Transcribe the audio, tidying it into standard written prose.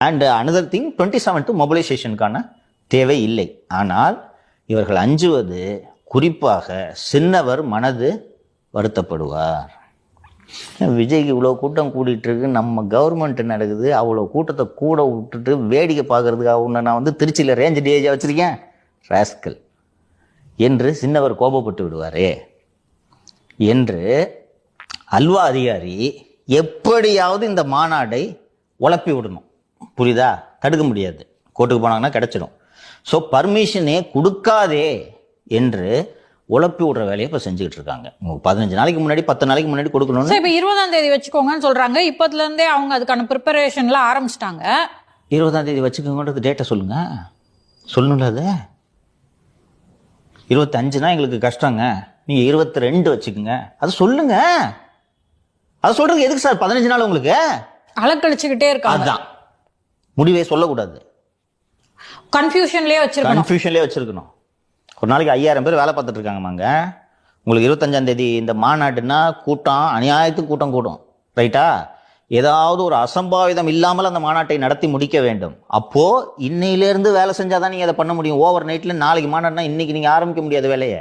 And another thing 27 மொபிலைசேஷனுக்கான தேவை இல்லை. ஆனால் இவர்கள் அஞ்சுவது குறிப்பாக சின்னவர் மனது வருத்தப்படுவார். விஜய்க்கு இவ்வளோ கூட்டம் கூட்டிகிட்டு இருக்கு, நம்ம கவர்மெண்ட் நடக்குது, அவ்வளோ கூட்டத்தை கூட விட்டுட்டு வேடிக்கை பார்க்கறதுக்காக உன்னை நான் வந்து திருச்சியில் ரேஞ்ச் டிஏஜாக வச்சுருக்கேன் ராஸ்கல் என்று சின்னவர் கோபப்பட்டு விடுவாரே என்று அல்வா அதிகாரி எப்படியாவது இந்த மாநாடை உழப்பி விடணும். புரியுதா? தடுக்க முடியாது, கோர்ட்டுக்கு போனாங்கன்னா கிடைச்சிடும். ஸோ பர்மிஷனே கொடுக்காதே என்று உழப்பி விடுற வேலையை இப்போ செஞ்சுக்கிட்டு இருக்காங்க. 15 நாளைக்கு முன்னாடி 10 நாளைக்கு முன்னாடி கொடுக்கணும். இப்போ 20ஆம் தேதி வச்சுக்கோங்கன்னு சொல்றாங்க. இப்பத்துல இருந்தே அவங்க அதுக்கான ப்ரிப்பரேஷன்ல ஆரம்பிச்சிட்டாங்க. 20ஆம் தேதி வச்சுக்கோங்கன்றது டேட்டை சொல்லுங்க. சொல்லணும்ல, அது 25னா எங்களுக்கு கஷ்டங்க, நீங்க 22 வச்சுக்கோங்க, அது சொல்லுங்க. அது சொல்றதுக்கு எதுக்கு சார் 15 நாள் உங்களுக்கு அலக்கழிச்சுக்கிட்டே இருக்காங்க? அதுதான் முடிவே சொல்லக்கூடாது. கன்ஃபியூஷன்லயே வச்சிருக்கணும். ஒரு நாளைக்கு 5000 பேர் வேலை பார்த்துட்டு இருக்காங்கம்மாங்க. உங்களுக்கு 25ஆம் தேதி இந்த மாநாடுனா கூட்டம் அநியாயத்துக்கு கூட்டம் கூடும், ரைட்டா? ஏதாவது ஒரு அசம்பாவிதம் இல்லாமல் அந்த மாநாட்டை நடத்தி முடிக்க வேண்டும். அப்போ இன்னையிலேருந்து வேலை செஞ்சாதான் நீங்க அதை பண்ண முடியும். ஓவர் நைட்ல நாளைக்கு மாநாடுனா இன்னைக்கு நீங்க ஆரம்பிக்க முடியாத வேலையை.